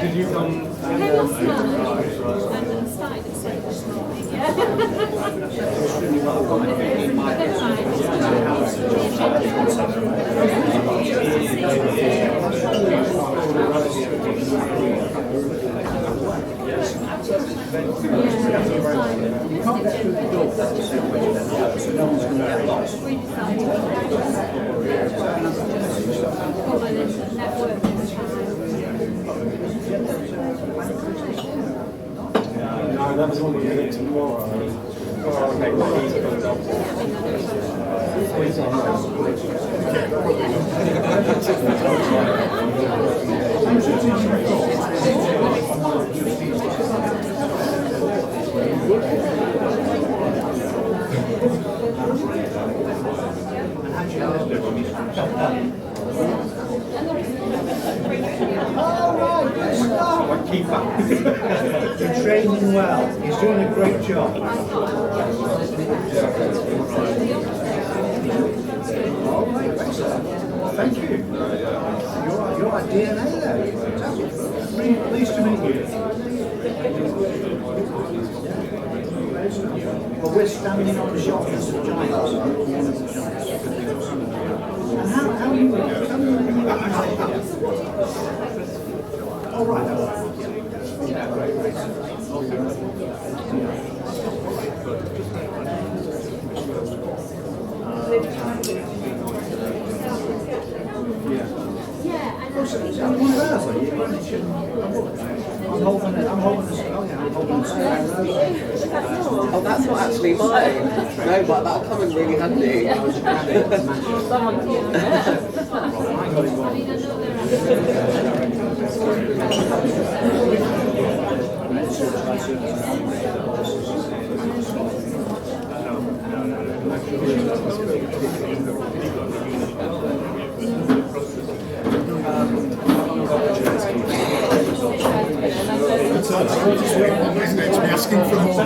Did you come? No, that was one we did tomorrow. You're training well. He's doing a great job. Thank you. You're our DNA there. Really pleased to meet you. Well, we're standing on the shoulders of giants. One of the giants. And how are you? All right. Yeah, great. Oh, that's not actually mine. No, but that'll come in really handy. Asking for more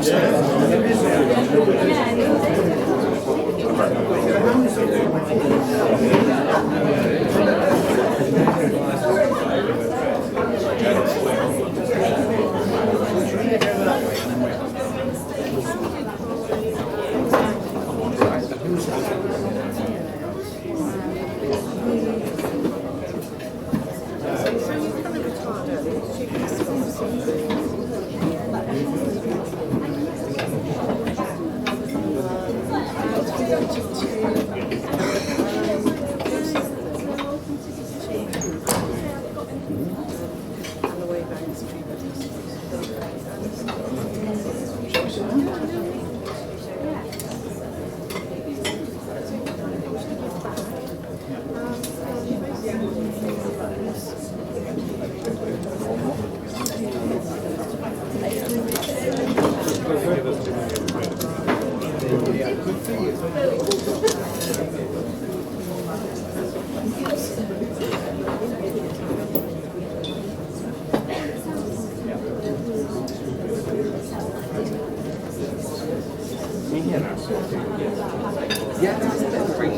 Yeah, this is a bit of a break.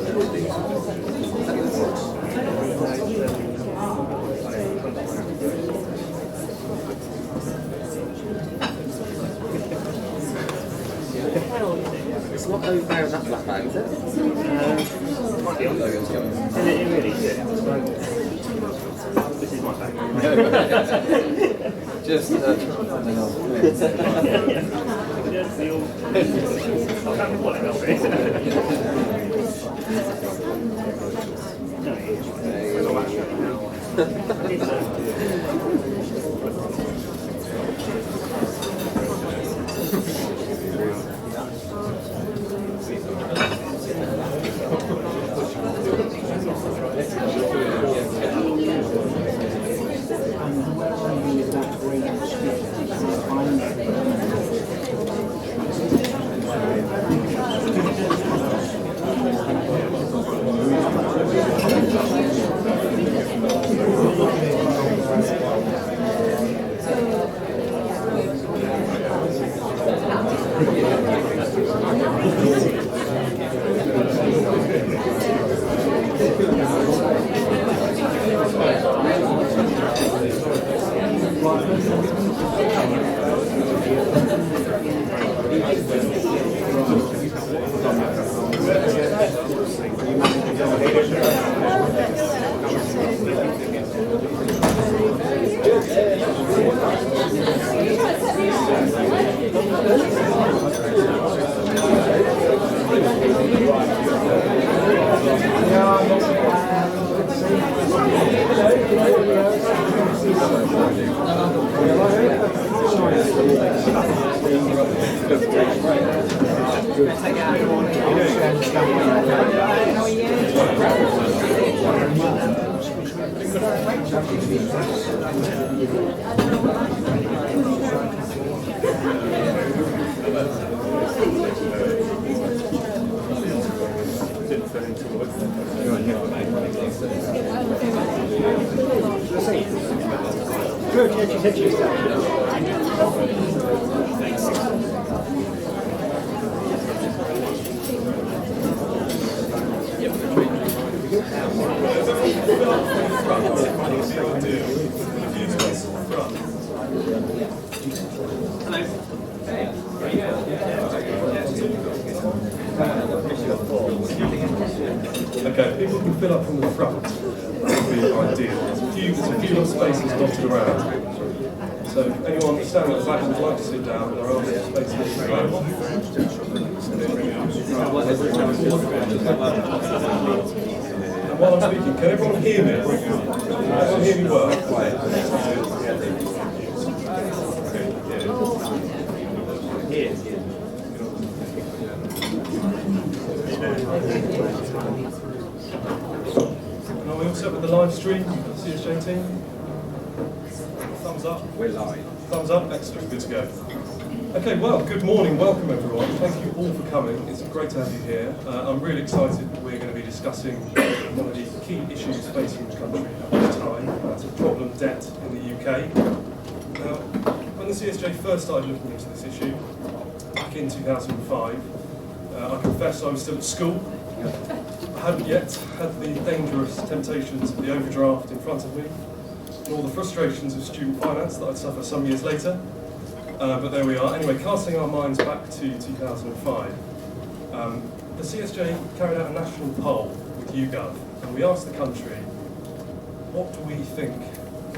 It's not over there in that black bag, is it? Might be on Logan's going. It really is. This is my bag. Just Good, yeah, she said she was down. Okay, people can fill up from the front. That would be ideal. There's a few little spaces dotted around. So if anyone standing at the back would like to sit down, there are spaces around. And while I'm speaking, can everyone hear me? Can everyone hear me well? And are we all set with the live stream, CSJ team? Thumbs up. We're live. Thumbs up, excellent, good to go. Okay, well, good morning, welcome everyone. Thank you all for coming. It's great to have you here. I'm really excited that we're going to be discussing one of the key issues facing the country at this time. That's problem debt in the UK. Now, when the CSJ first started looking into this issue, back in 2005, I confess I was still at school. I hadn't yet had the dangerous temptations of the overdraft in front of me, and all the frustrations of student finance that I'd suffer some years later. But there we are. Anyway, casting our minds back to 2005, the CSJ carried out a national poll with YouGov, and we asked the country, what do we think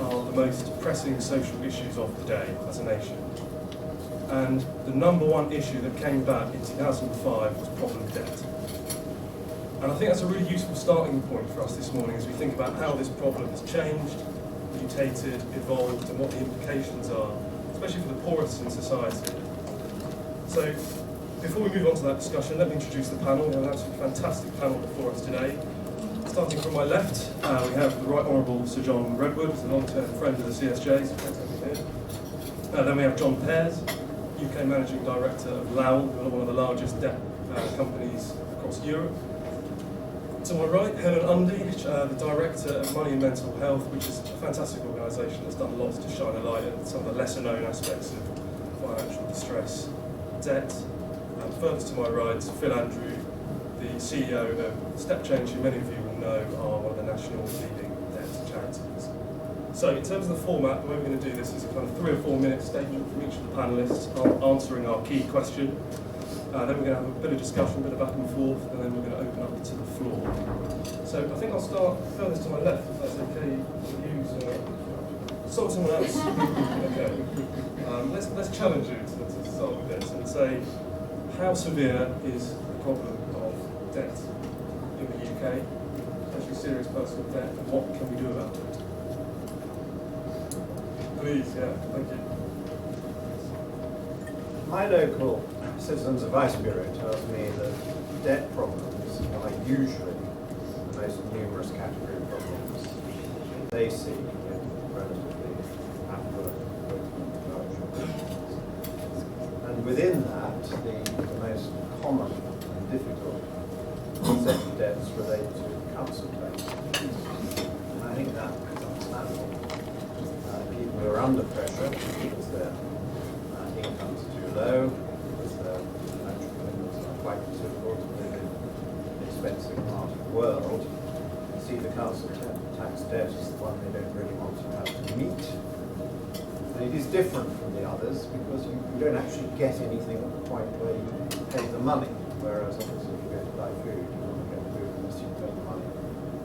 are the most pressing social issues of today as a nation? And the number one issue that came back in 2005 was problem debt. And I think that's a really useful starting point for us this morning as we think about how this problem has changed, mutated, evolved, and what the implications are, especially for the poorest in society. So, before we move on to that discussion, let me introduce the panel. We have an absolutely fantastic panel before us today. Starting from my left, we have the Right Honourable Sir John Redwood, a long-term friend of the CSJ, so thanks for being here. Then we have John Pears, UK Managing Director of Lowell, one of the largest debt companies across Europe. To my right, Helen Undy, the Director of Money and Mental Health, which is a fantastic organisation that's done lots to shine a light at some of the lesser known aspects of financial distress, debt. And further to my right, Phil Andrew, the CEO of Step Change, who many of you will know are one of the national leading debt charities. So in terms of the format, the way we're going to do this is a kind of 3 or 4 minute statement from each of the panellists answering our key question. Then we're going to have a bit of discussion, a bit of back and forth, and then we're going to open up to the floor. So I think I'll start furthest to my left, if that's okay to use someone else. Okay. Let's challenge you to start with this and say, how severe is the problem of debt in the UK, especially serious personal debt, and what can we do about it? Please, yeah, thank you. My local Citizens Advice Bureau tells me that debt problems are usually the most numerous category of problems they see in relatively affluent culture. And within that, the most common and difficult set of debts relate to council tax. And I think that is understandable. People who are under pressure because their incomes are too low, because their financial commitments are quite considerable to live in an expensive part of the world, see the council tax debt as the one they don't really want to have to meet. And it is different from the others because you don't actually get anything at the point where you pay the money, whereas obviously if you go to buy food, you won't get food unless you pay the money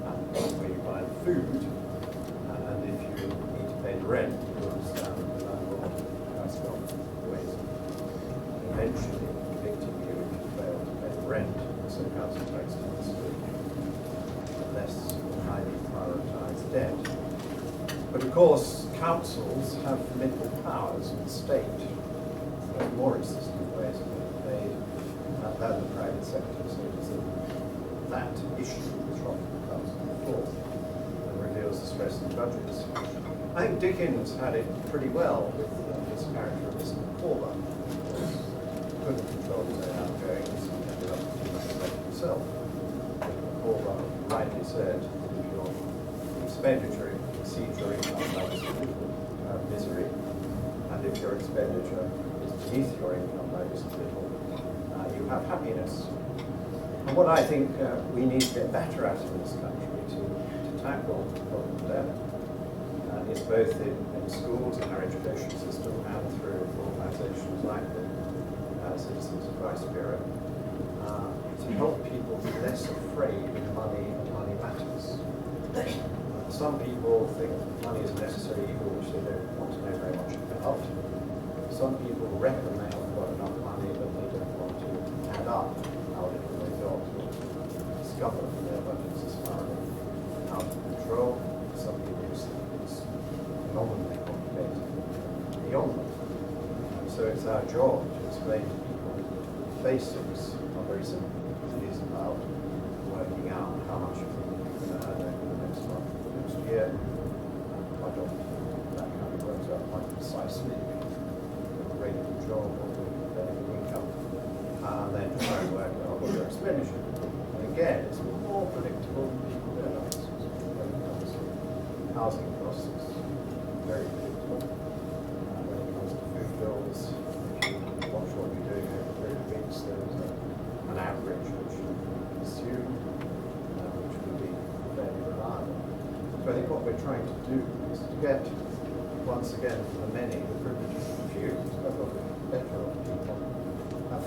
at the point where you buy the food. And if you need to pay the rent, you understand that the landlord has got ways of eventually evicting you if you fail to pay the rent. So council tax tends to less highly prioritised debt. But of course, councils have limited powers in the state. There's more existing ways of getting paid than the private sector. So it is that issue which often comes to the fore and reveals the strength interest in budgets. I think Dickens had it pretty well with his character of Mr. Corber. Couldn't control his own outgoings and ended up too much like himself. Corber rightly said that if your expenditure exceeds your income, that's misery, and if your expenditure is beneath your income by just a little, you have happiness. And what I think we need to get better at in this country to tackle the problem of debt is both in schools, in our education system, and through organisations like the Citizens Advice Bureau, to help people be less afraid of money and money matters. Some people think money is a necessary evil which they don't want to know very much about. Some people reckon they haven't got enough money, but they don't want to add up how little they've got, or discover that their budgets are spiraling out of control. Some people think it's phenomenally complicated beyond them. So it's our job to explain to people the basics are very simple. It is about working out how much you think you can earn over the next month, the next year. Quite often that kind of works out quite precisely. A regular job or an income, and then try and work out what your expenditure is. And again, it's more predictable than people realise. When it comes to housing costs, it's very predictable. When it comes to food bills, if you watch what you're doing over 3 weeks, there's an average which you assume, which will be fairly reliable. So I think what we're trying to do is to get, once again, for the many, the privileges of the few, a lot better of people,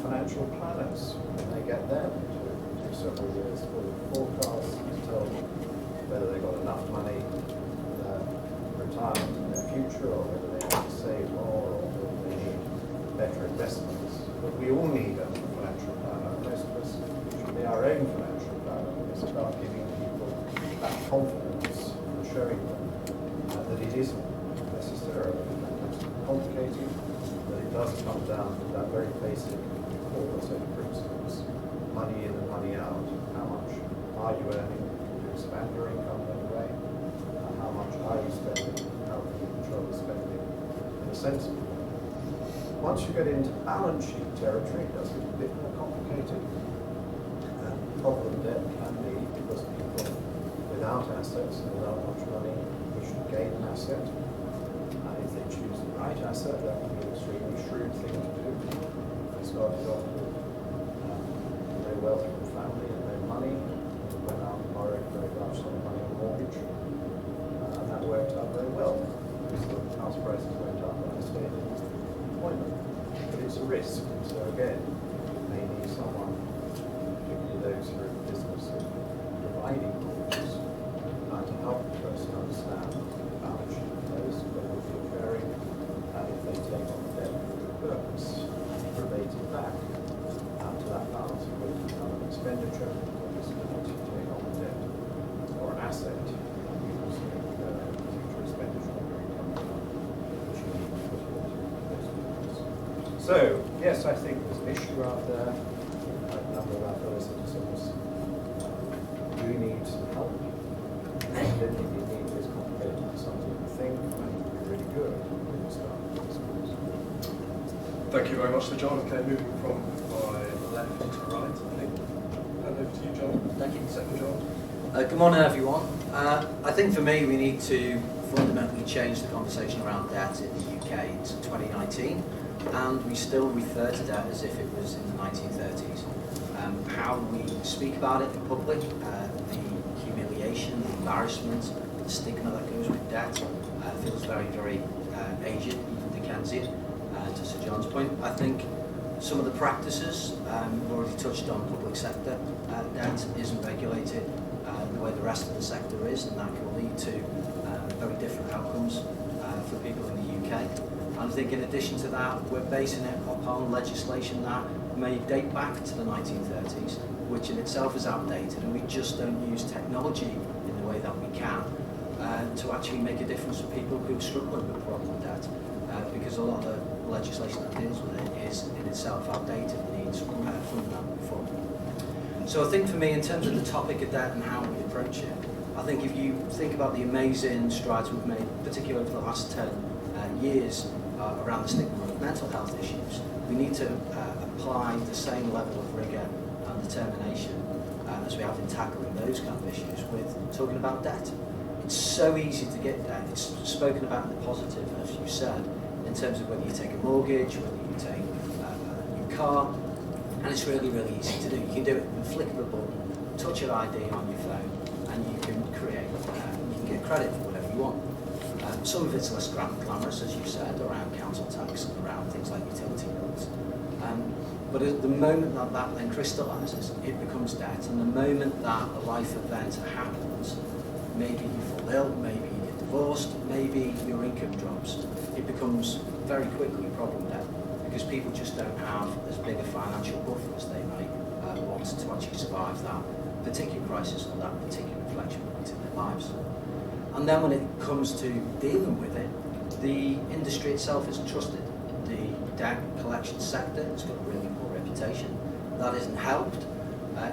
financial planners, when they get them to do several years full of forecasts to tell them whether they've got enough money in their retirement in their future, or whether they need to save more, or whether they need better investments. But we all need a financial planner. Most of us should be our own financial planner. It's about giving people that confidence and showing them that it isn't necessarily complicated, that it does come down to that very basic core set of principles: money in and money out. How much are you earning? Can you expand your income in a way? How much are you spending? How can you control the spending in a sensible way? Once you get into balance sheet territory, it does get a bit more complicated. And problem debt can be because people without assets and without much money wish to gain an asset. If they choose the right asset, that would be an extremely shrewd thing to do. They started off with a very wealthy family and no money, and went out and borrowed a very large sum of money on mortgage, and that worked out very well because the house prices went up and they stayed in employment. But it's a risk, so again, you may need someone, particularly those who are in the business of providing mortgages, to help the person understand the balance sheet flows, but will be occurring if they take on the debt for a purpose, relate it back to that balance of whether it's an expenditure or just once you take on the debt or an asset, you also future expenditure or income which you need to put into those plans. So, yes, I think there's an issue out there. A number of our fellow citizens do need some help. I don't think you need as complicated as some people think. I think it'd be really good when you start with schools. Thank you very much, Sir John. Okay, moving from my left to right, I think. Hand over to you, John. Thank you. Second, John. Good morning, everyone. I think for me, we need to fundamentally change the conversation around debt in the UK. It's 2019, and we still refer to debt as if it was in the 1930s. How we speak about it in public, the humiliation, the embarrassment, the stigma that goes with debt feels very, very aged, even Dickensian, to Sir John's point. I think some of the practices, we've already touched on public sector debt isn't regulated the way the rest of the sector is, and that can lead to very different outcomes for people in the UK. And I think in addition to that, we're basing it upon legislation that may date back to the 1930s, which in itself is outdated, and we just don't use technology in the way that we can to actually make a difference for people who are struggling with problem debt, because a lot of the legislation that deals with it is in itself outdated and needs fundamental reform. So I think for me, in terms of the topic of debt and how we approach it, I think if you think about the amazing strides we've made, particularly over the last 10 years around the stigma of mental health issues, we need to apply the same level of rigour and determination as we have in tackling those kind of issues with talking about debt. It's so easy to get debt. It's spoken about in the positive, as you said, in terms of whether you take a mortgage, whether you take a new car, and it's really, really easy to do. You can do it with a flick of a button, touch your ID on your phone, and you can get credit for whatever you want. Some of it's less glamorous, as you said, around council tax and around things like utility bills. But at the moment that that then crystallises, it becomes debt. And the moment that a life event happens, maybe you fall ill, maybe you get divorced, maybe your income drops, it becomes very quickly problem debt, because people just don't have as big a financial buffer as they may want to actually survive that particular crisis or that particular inflection point in their lives. And then when it comes to dealing with it, the industry itself isn't trusted. The debt collection sector has got a really poor reputation. That isn't helped,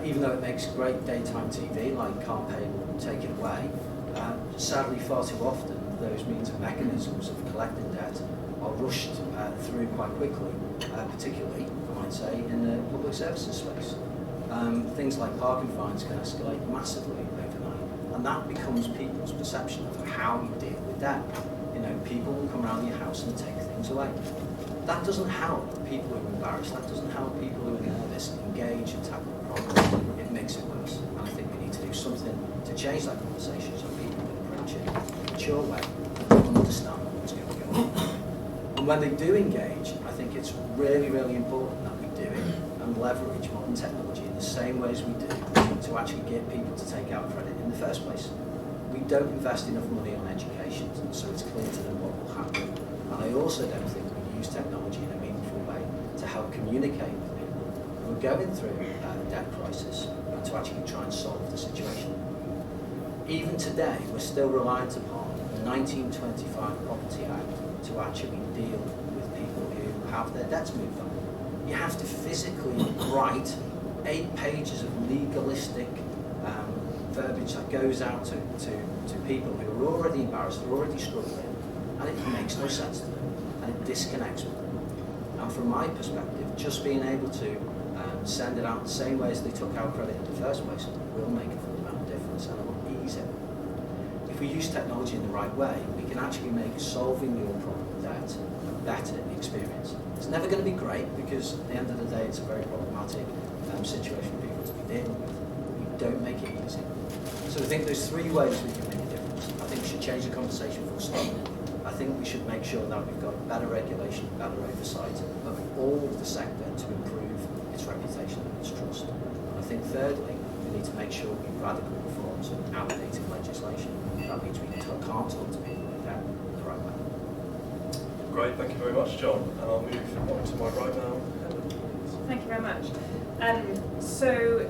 even though it makes great daytime TV like Can't Pay Will Take It Away. Sadly, far too often, those means and mechanisms of collecting debt are rushed through quite quickly, particularly, I might say, in the public services space. Things like parking fines can escalate massively overnight, and that becomes people's perception of how you deal with debt. You know, people will come around your house and take things away. That doesn't help people who are embarrassed, that doesn't help people who are nervous engage and tackle the problem. It makes it worse, and I think we need to do something to change that conversation so people can approach it in a mature way and understand what's going on. And when they do engage, I think it's really, really important that we do it and leverage modern technology in the same ways we do to actually get people to take out credit in the first place. We don't invest enough money on education, so it's clear to them what will happen. And I also don't think we use technology in a meaningful way to help communicate with people who are going through a debt crisis and to actually try and solve the situation. Even today, we're still reliant upon the 1925 Property Act to actually deal with people who have their debts moved on. You have to physically write 8 pages of legalistic verbiage that goes out to people who are already embarrassed, are already struggling, and it makes no sense to them, and it disconnects with them. And from my perspective, just being able to send it out the same way as they took out credit in the first place will make a fundamental difference, and it will ease it. If we use technology in the right way, we can actually make solving your problem with debt a better experience. It's never going to be great, because at the end of the day, it's a very problematic situation for people to be dealing with. We don't make it easy. So I think there's 3 ways we can make a difference. I think we should change the conversation full stop. I think we should make sure that we've got better regulation, better oversight of all of the sector to improve its reputation and its trust. And I think thirdly, we need to make sure we radical reforms of outdated legislation. That means we can't talk to people like that the right way. Great, thank you very much, John. And I'll move on to my right now. Thank you very much. So,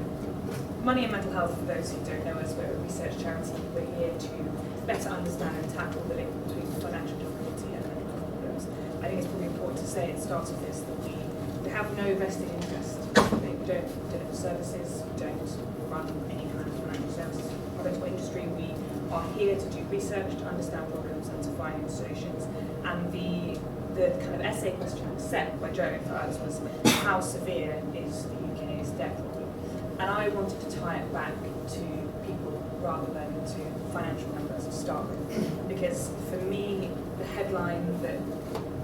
Money and Mental Health, for those who don't know us, we're a research charity. We're here to better understand and tackle the link between financial difficulty and mental health problems. I think it's probably important to say at the start of this that we have no vested interest. We don't deliver services, we don't run any kind of financial services product or industry. We are here to do research, to understand problems and to find solutions. And the kind of essay question set by Joe for us was, how severe is the UK's debt problem? And I wanted to tie it back to people rather than to financial numbers to start with. Because for me, the headline that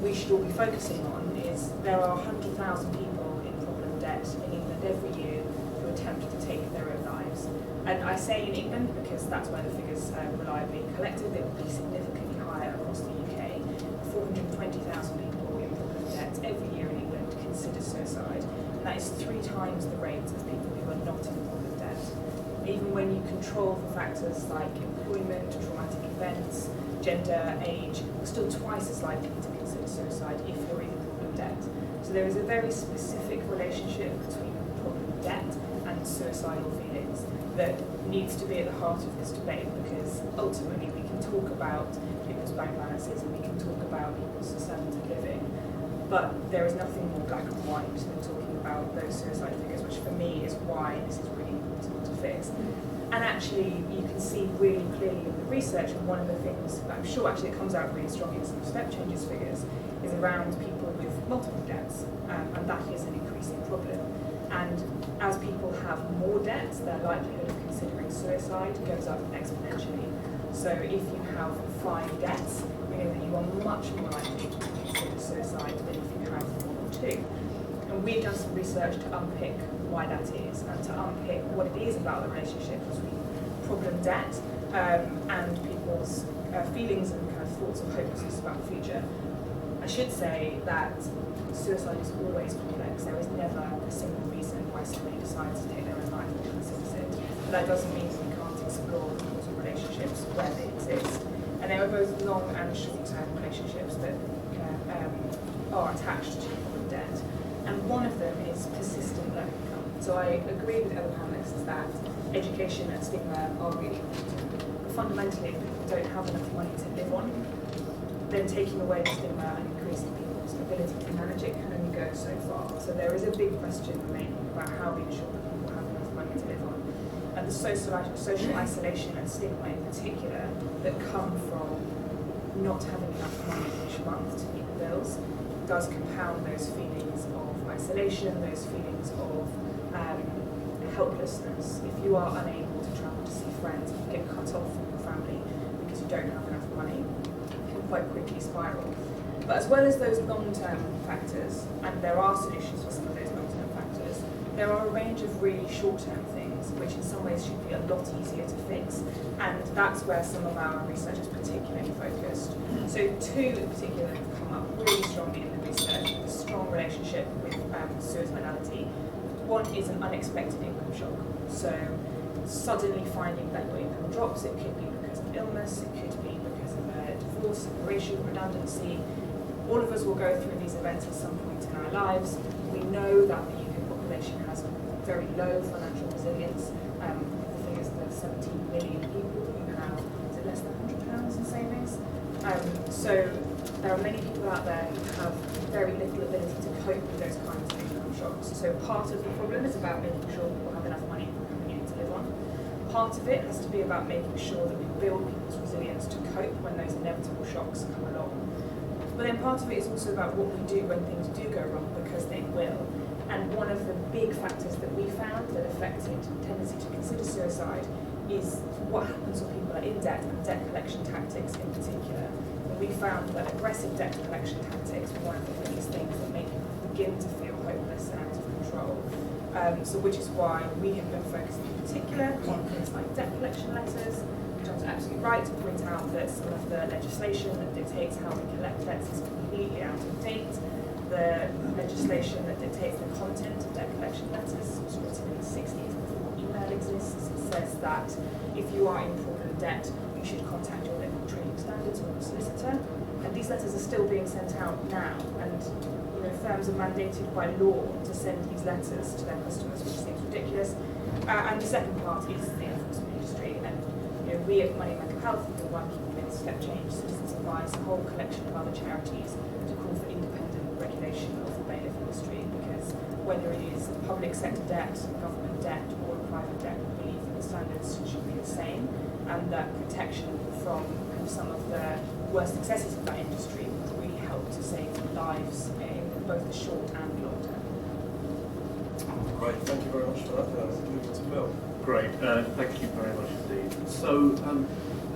we should all be focusing on is there are 100,000 people in problem debt in England every year who attempt to take their own lives. And I say in England because that's where the figures are reliably collected. It will be significantly higher across the UK. 420,000 people in problem debt every year in England consider suicide. And that is 3 times the rate of people who are not in problem debt. Even when you control for factors like employment, traumatic events, gender, age, you're still twice as likely to consider suicide if you're in problem debt. So there is a very specific relationship between problem debt and suicidal feelings that needs to be at the heart of this debate, because ultimately we can talk about people's bank balances and we can talk about people's sustainable living, but there is nothing more black and white than talking about those suicide figures, which for me is why this is really important to fix. And actually, you can see really clearly in the research, and one of the things that I'm sure actually it comes out really strongly in some step changes figures, is around people with multiple debts, and that is an increasing problem. And as people have more debts, their likelihood of considering suicide goes up exponentially. So if you have 5 debts, we know that you are much more likely to consider suicide than if you have 1 or 2. And we've done some research to unpick why that is, and to unpick what it is about the relationship between problem debt and people's feelings and kind of thoughts of hopelessness about the future. I should say that suicide is always complex. There is never a single reason why somebody decides to take their own life or considers it. But that doesn't mean we can't explore the causal relationships where they exist. And there are both long and short-term relationships that are attached to problem debt. And one of them is persistent low income. So I agree with other panelists that education and stigma are really important. Fundamentally, if people don't have enough money to live on, then taking away the stigma and increasing people's ability to manage it can only go so far. So there is a big question remaining about how we ensure that people have enough money to live on. And the social isolation and stigma in particular that come from not having enough money each month to meet the bills does compound those feelings of isolation, those feelings of helplessness. If you are unable to travel to see friends, if you get cut off from your family because you don't have enough money, quite quickly spiral. But as well as those long-term factors, and there are solutions for some of those long-term factors, there are a range of really short-term things which in some ways should be a lot easier to fix, and that's where some of our research is particularly focused. So 2 in particular have come up really strongly in the research with a strong relationship with suicidality. One is an unexpected income shock. So suddenly finding that your income drops, it could be because of illness, it could be because of a divorce, separation, redundancy. All of us will go through these events at some point in our lives. We know that the UK population has very low financial resilience. The figures that 17 million people who have, is it less than £100 in savings? So there are many people out there who have very little ability to cope with those kinds of income shocks. So part of the problem is about making sure people have enough money coming in to live on. Part of it has to be about making sure that we build people's resilience to cope when those inevitable shocks come along. But then part of it is also about what we do when things do go wrong, because they will. And one of the big factors that we found that affected tendency to consider suicide is what happens when people are in debt, and debt collection tactics in particular. And we found that aggressive debt collection tactics were one of the biggest things that make people begin to feel hopeless and out of control. So which is why we have been focusing in particular on things like debt collection letters. John's absolutely right to point out that some of the legislation that dictates how we collect debts is completely out of date. The legislation that dictates the content of debt collection letters was written in the 60s before email exists. It says that if you are in problem debt, you should contact your local trading standards or a solicitor. And these letters are still being sent out now, and firms are mandated by law to send these letters to their customers, which seems ridiculous. And the second part is the enforcement industry. And we at Money and Mental Health have been working with Step Change, Citizens Advice, a whole collection of other charities to call for independent regulation of the bailiff industry, because whether it is public sector debt, government debt, or private debt, we believe that the standards should be the same, and that protection from some of the worst excesses of that industry would really help to save lives in both the short and long term. Great, thank you very much for that. Moving to Phil. Great, thank you very much indeed. So,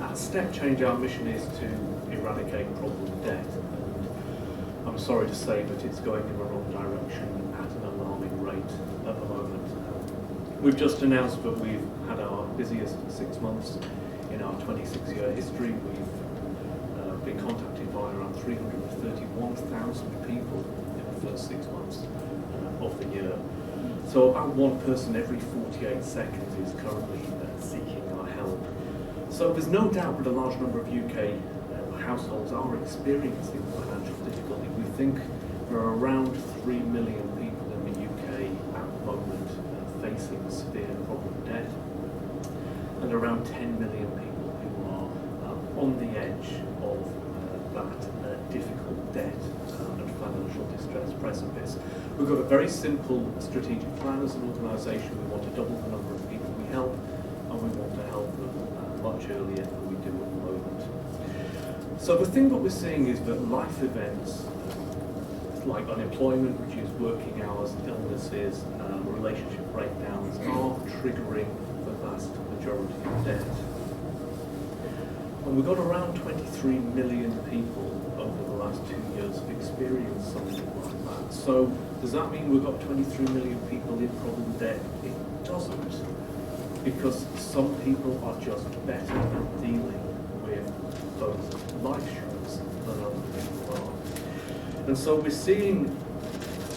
at Step Change, our mission is to eradicate problem debt. And I'm sorry to say, but it's going in the wrong direction at an alarming rate at the moment. We've just announced that we've had our busiest 6 months in our 26-year history. We've been contacted by around 331,000 people in the first 6 months of the year. So about one person every 48 seconds is currently seeking our help. So there's no doubt that a large number of UK households are experiencing financial difficulty. We think there are around 3 million people in the UK at the moment facing severe problem debt, and around 10 million people who are on the edge of that difficult debt and financial distress precipice. We've got a very simple strategic plan as an organisation. We want to double the number of people we help, and we want much earlier than we do at the moment. So the thing that we're seeing is that life events like unemployment, reduced working hours, illnesses, relationship breakdowns are triggering the vast majority of debt. And we've got around 23 million people over the last 2 years have experienced something like that. So does that mean we've got 23 million people in problem debt? It doesn't, because some people are just better at dealing with those life shocks than other people are. And so we're seeing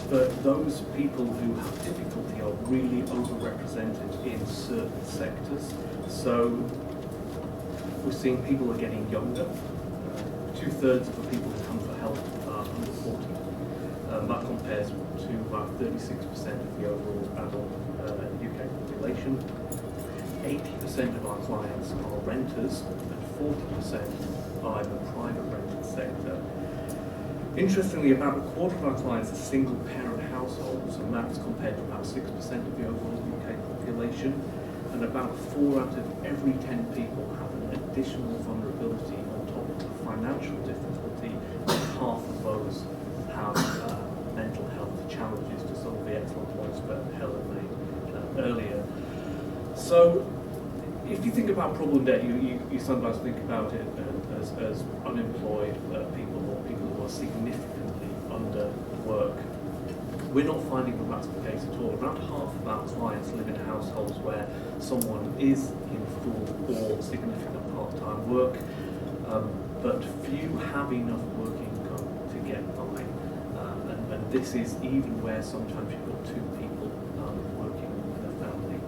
that those people who have difficulty are really overrepresented in certain sectors. So we're seeing people are getting younger. 2/3 of the people who come for help are under 40. That compares to about 36% of the overall adult UK population. 80% of our clients are renters and 40% are in the private rented sector. Interestingly, about a quarter of our clients are single-parent households, and that's compared to about 6% of the overall UK population. And about 4 out of every 10 people have an additional vulnerability on top of the financial difficulty, and half of those have mental health challenges, to some of the excellent points that Helen made earlier. So, if you think about problem debt, you sometimes think about it as unemployed people or people who are significantly under work. We're not finding that that's the case at all. Around half of our clients live in households where someone is in full or significant part-time work, but few have enough work income to get by. And this is even where sometimes you've got 2 people working in a family.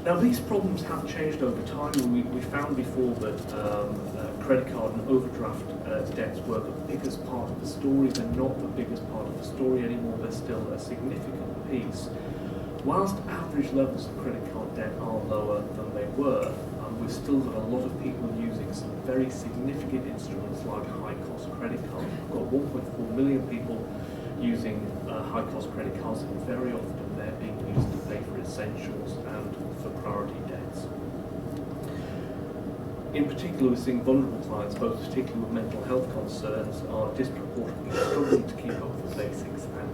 Now, these problems have changed over time. We found before that credit card and overdraft debts were the biggest part of the story. They're not the biggest part of the story anymore. They're still a significant piece. Whilst average levels of credit card debt are lower than they were, we've still got a lot of people using some very significant instruments like high-cost credit cards. We've got 1.4 million people using high-cost credit cards, and very often they're being used to pay for essentials and for priority debts. In particular, we're seeing vulnerable clients, both particularly with mental health concerns, are disproportionately struggling to keep up with the basics and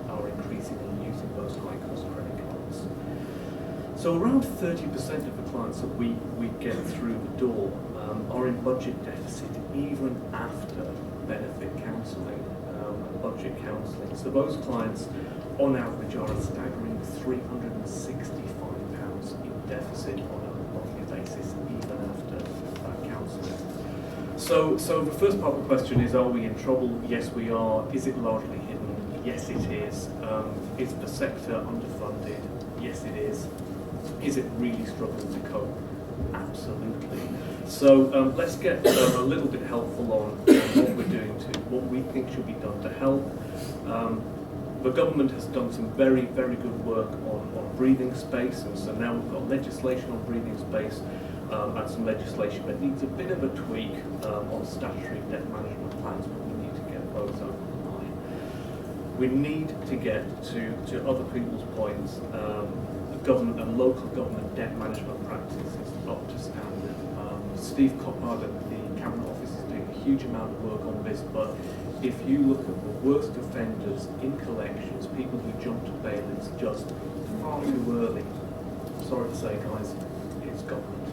are increasingly using those high-cost credit cards. So around 30% of the clients that we get through the door are in budget deficit even after benefit counselling and budget counselling. So those clients, on average, are a staggering £365 in deficit on a monthly basis, even after that counselling. So the first part of the question is, are we in trouble? Yes, we are. Is it largely hidden? Yes, it is. Is the sector underfunded? Yes, it is. Is it really struggling to cope? Absolutely. So let's get a little bit helpful on what we're doing what we think should be done to help. The government has done some very, very good work on breathing space, and so now we've got legislation on breathing space and some legislation that needs a bit of a tweak on statutory debt management plans, but we need to get those over the line. We need to get to other people's points. Government and local government debt management practices up to standard. Steve Coppard at the Cabinet Office is doing a huge amount of work on this, but if you look at the worst offenders in collections, people who jump to bailiffs just far too early, sorry to say, guys, it's government.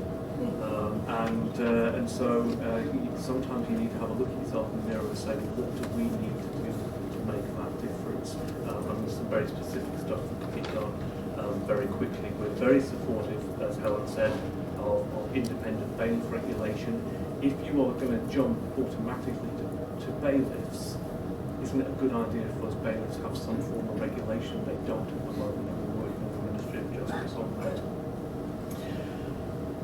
And so sometimes you need to have a look at yourself in the mirror and say, what do we need to do to make that difference? And there's some very specific stuff that can be done very quickly. We're very supportive, as Helen said, of independent bailiff regulation. If you are going to jump automatically to bailiffs, isn't it a good idea for those bailiffs to have some form of regulation? They don't at the moment, and we're working with the Ministry of Justice on that.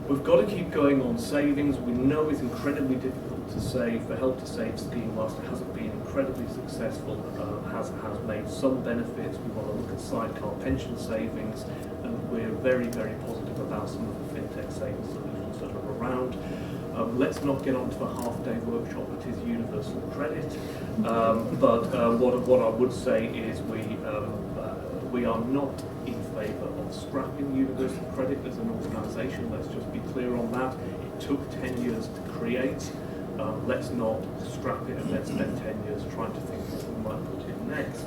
We've got to keep going on savings. We know it's incredibly difficult to save. The Help to Save scheme, whilst it hasn't been incredibly successful, has made some benefits. We want to look at sidecar pension savings, and we're very, very positive about some of the fintech savings solutions that are around. Let's not get onto a half-day workshop that is universal credit, but what I would say is we are not in favour of scrapping universal credit as an organisation. Let's just be clear on that. It took 10 years to create. Let's not scrap it and then spend 10 years trying to think what we might put in next.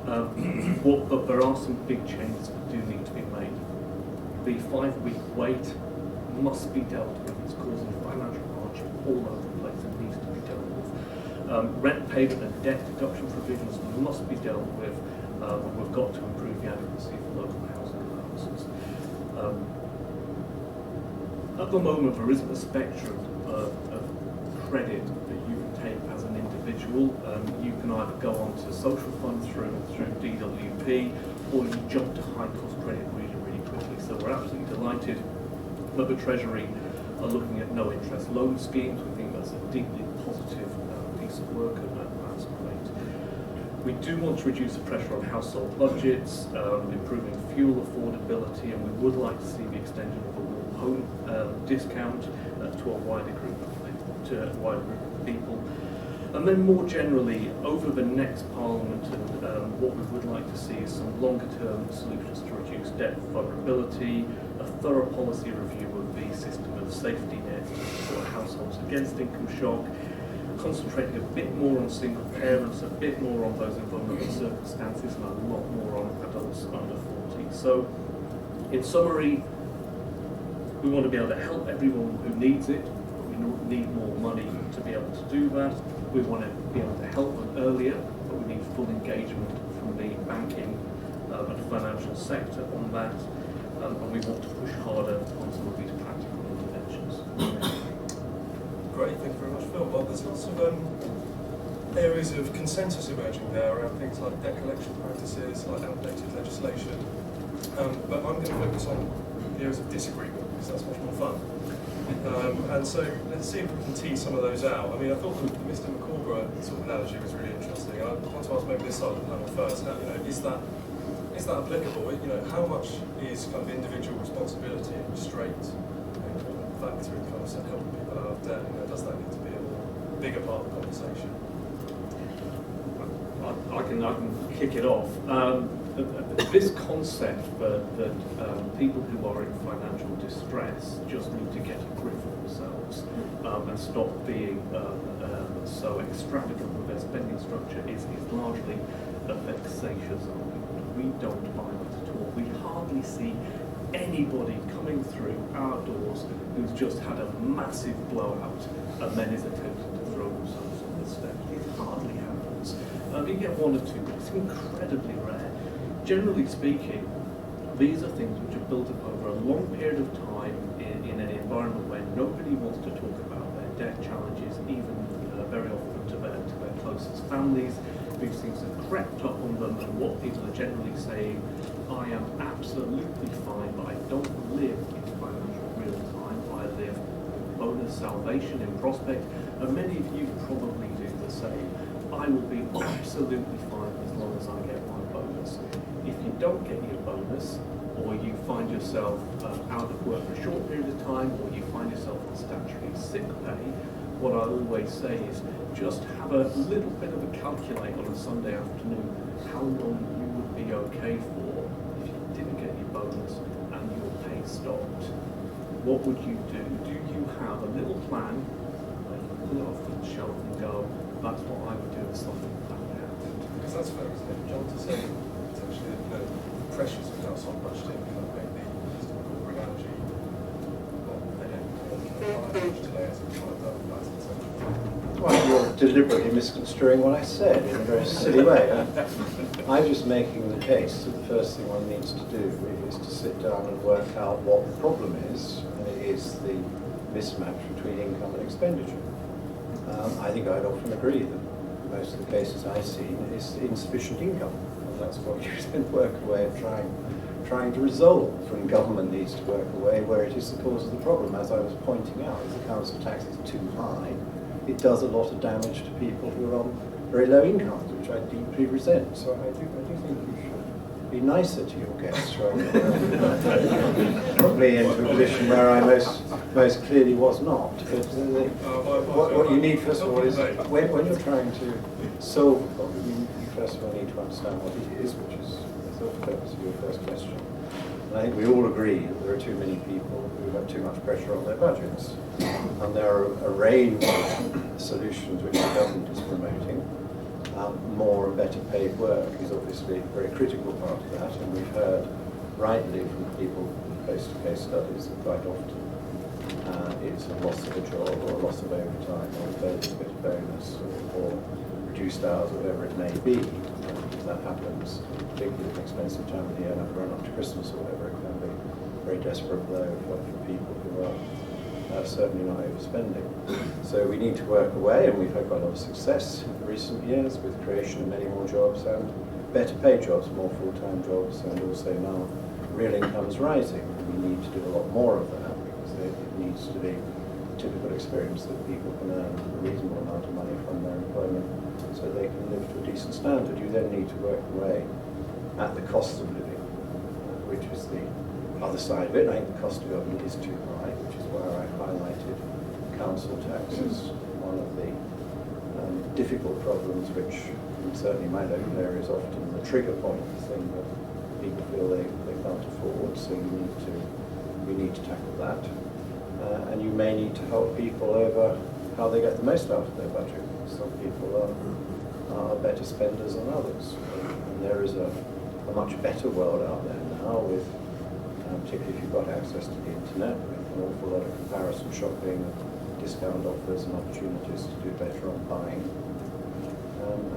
But there are some big changes that do need to be made. The 5-week wait must be dealt with. It's causing financial hardship all over the place and needs to be dealt with. Rent payment and debt deduction provisions must be dealt with, and we've got to improve the adequacy of local housing allowances. At the moment, there isn't a spectrum of credit that you can take as an individual. You can either go on to social funds through DWP, or you jump to high cost credit really quickly. So we're absolutely delighted that the Treasury are looking at no interest loan schemes. We think that's a deeply positive piece of work, and that's great. We do want to reduce the pressure on household budgets, improving fuel affordability, and we would like to see the extension of the home discount to a wider group of people. And then more generally, over the next Parliament, and what we would like to see is some longer-term solutions to reduce debt vulnerability, a thorough policy review of the system of safety nets for households against income shock, concentrating a bit more on single parents, a bit more on those in vulnerable circumstances, and a lot more on adults under 40. So, in summary, we want to be able to help everyone who needs it, but we need more money to be able to do that. We want to be able to help them earlier, but we need full engagement from the banking and financial sector on that, and we want to push harder on some of these practical interventions. Great, thank you very much, Phil. Well, there's lots of areas of consensus emerging there around things like debt collection practices, like outdated legislation. But I'm going to focus on the areas of disagreement, because that's much more fun. And so let's see if we can tease some of those out. I mean, I thought the Mr. McCorber sort of analogy was really interesting. And I want to ask maybe this side of the panel first. How, is that applicable? How much is kind of individual responsibility and restraint an important factor in kind of helping people out of debt? Does that need to be a bigger part of the conversation? I can kick it off. This concept that people who are in financial distress just need to get a grip of themselves and stop being so extravagant with their spending structure is largely a vexatious argument. We don't buy that at all. We hardly see anybody coming through our doors who's just had a massive blowout and then is attempting to throw themselves on the steps. It hardly happens. You get one or two, but it's incredibly rare. Generally speaking, these are things which are built up over a long period of time in an environment where nobody wants to talk about their debt challenges, even very often to their closest families. These things have crept up on them, and what people are generally saying, I am absolutely fine, but I don't live in financial real time. I live with bonus salvation in prospect, and many of you probably do the same. I will be absolutely fine as long as I get my bonus. If you don't get your bonus, or you find yourself out of work for a short period of time, or you find yourself on statutory sick pay, what I always say is just have a little bit of a calculate on a Sunday afternoon how long you would be okay for if you didn't get your bonus and your pay stopped. What would you do? Do you have a little plan where you pull it off the shelf and go, that's what I would do if something like that happened? Because that's fair, isn't it, John, to say potentially the pressures of household budgeting kind of make the Mr. McCorber analogy, well, they don't much today as it's kind of done. Well, you're deliberately misconstruing what I said in a very silly way. I'm just making the case that the first thing one needs to do is to sit down and work out what the problem is, and it is the mismatch between income and expenditure. I think I'd often agree that most of the cases I've seen is insufficient income, and that's what you then work away at trying to resolve, and government needs to work away where it is the cause of the problem. As I was pointing out, if the council tax is too high, it does a lot of damage to people who are on very low incomes, which I deeply resent. So I do think you should be nicer to your guests, rather than put me into a position where I most clearly was not. But what you need, first of all, is when you're trying to solve a problem, you first of all need to understand what it is, which is the purpose of your first question. And I think we all agree that there are too many people who have too much pressure on their budgets. And there are a range of solutions which the government is promoting. More and better paid work is obviously a very critical part of that, and we've heard rightly from people close to case studies that quite often it's a loss of a job or a loss of overtime or a bit of bonus or reduced hours, whatever it may be. That happens, particularly at an expensive time of the year, like run up to Christmas or whatever. It can be a very desperate blow for people who are certainly not overspending. So we need to work away, and we've had quite a lot of success in recent years with creation of many more jobs and better paid jobs, more full-time jobs, and also now real income's rising. We need to do a lot more of that because it needs to be a typical experience that people can earn a reasonable amount of money from their employment so they can live to a decent standard. You then need to work away at the cost of living, which is the other side of it. I think the cost of government is too high, which is why I highlighted council tax as one of the difficult problems, which certainly in my local area is often the trigger point, the thing that people feel they can't afford. So we need to tackle that, and you may need to help people over how they get the most out of their budget. Some people are better spenders than others, and there is a much better world out there now with, particularly if you've got access to the internet, with an awful lot of comparison shopping, discount offers and opportunities to do better on buying.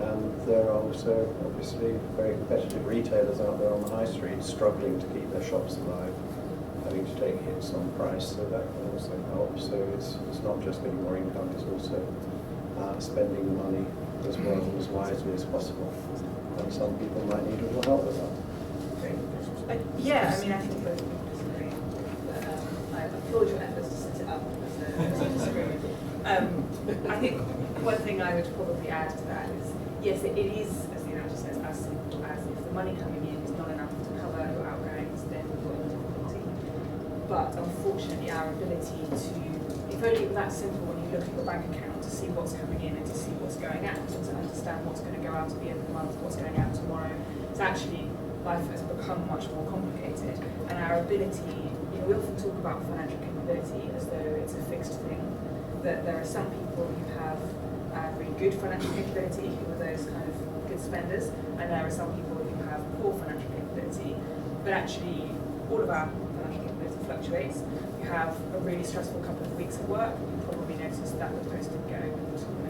And there are also obviously very competitive retailers out there on the high street struggling to keep their shops alive, having to take hits on price, so that can also help. So it's not just getting more income, it's also spending the money as well as wisely as possible. And some people might need a little help with that. Yeah, I mean, I think both people disagree. But, I applaud your efforts to set it up. So I disagree with you. I think one thing I would probably add to that is, yes, it is, as the analogy says, as simple as if the money coming in is not enough to cover your outgoings, then you've got into difficulty. But unfortunately, our ability to, if only it was that simple when you look at your bank account to see what's coming in and to see what's going out, and to understand what's going to go out at the end of the month, what's going out tomorrow, it's actually, life has become much more complicated. And our ability, we often talk about financial capability as though it's a fixed thing, that there are some people who have really good financial capability, who are those kind of good spenders, and there are some people who have poor financial capability. But actually, all of our financial capability fluctuates. You have a really stressful couple of weeks at work, you probably noticed that the post didn't go in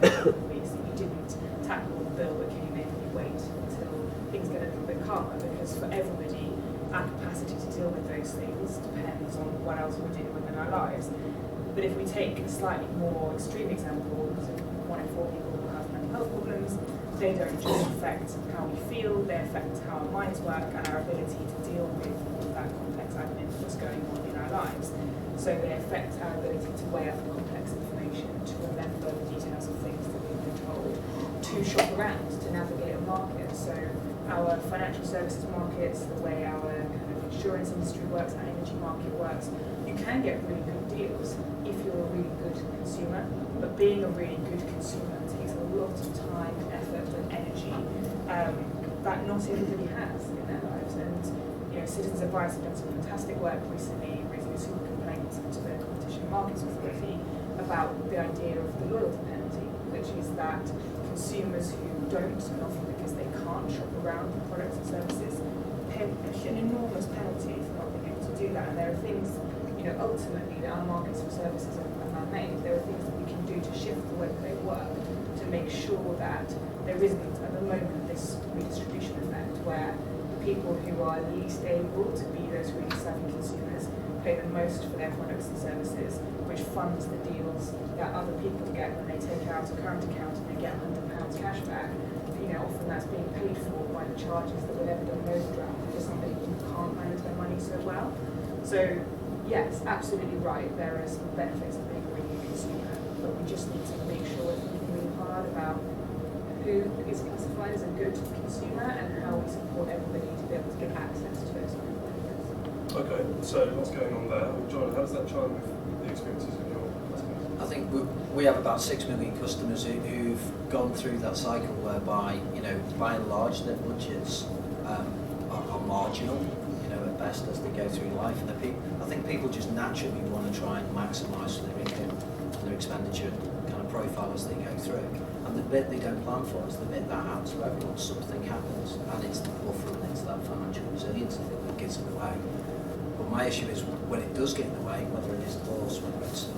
a couple of weeks, that you didn't tackle the bill that came in, you wait until things get a little bit calmer, because for everybody, our capacity to deal with those things depends on what else we're dealing with in our lives. But if we take a slightly more extreme example, so 1 in 4 people who have mental health problems, they don't just affect how we feel, they affect how our minds work and our ability to deal with that complex admin that's going on in our lives. So they affect our ability to weigh up complex information, to remember the details of things that we've been told, to shop around, to navigate a market. So our financial services markets, the way our kind of insurance industry works, our energy market works, you can get really good deals if you're a really good consumer, but being a really good consumer takes a lot of time, effort and energy that not everybody has in their lives. And Citizens Advice have done some fantastic work recently, raising a super complaint to the Competition and Markets Authority about the idea of the loyalty penalty, which is that consumers who don't, and often because they can't shop around the products and services, pay an enormous penalty for not being able to do that. And there are things, ultimately, that our markets for services are man-made. There are things that we can do to shift the way that they work to make sure that there isn't, at the moment, this redistribution effect where people who are least able to be those really savvy consumers pay the most for their products and services, which funds the deals that other people get when they take out a current account and they get £100 cash back. Often that's being paid for by the charges that were levied on overdraft for somebody who can't manage their money so well. So yes, absolutely right, there are some benefits of being a really good consumer, but we just need to make sure we're thinking really hard about who is classified as a good consumer and how we support everybody to be able to get access to those kind of benefits. Okay, so what's going on there? John, how does that chime with the experiences of your customers? I think we have about 6 million customers who've gone through that cycle whereby, by and large, their budgets are marginal. best as they go through life. And I think people just naturally want to try and maximise their income and their expenditure kind of profile as they go through. And the bit they don't plan for is the bit that happens for everyone. Something happens, and it's the buffer and it's that financial resilience I think that gets in the way. But my issue is when it does get in the way, whether it is divorce, whether it's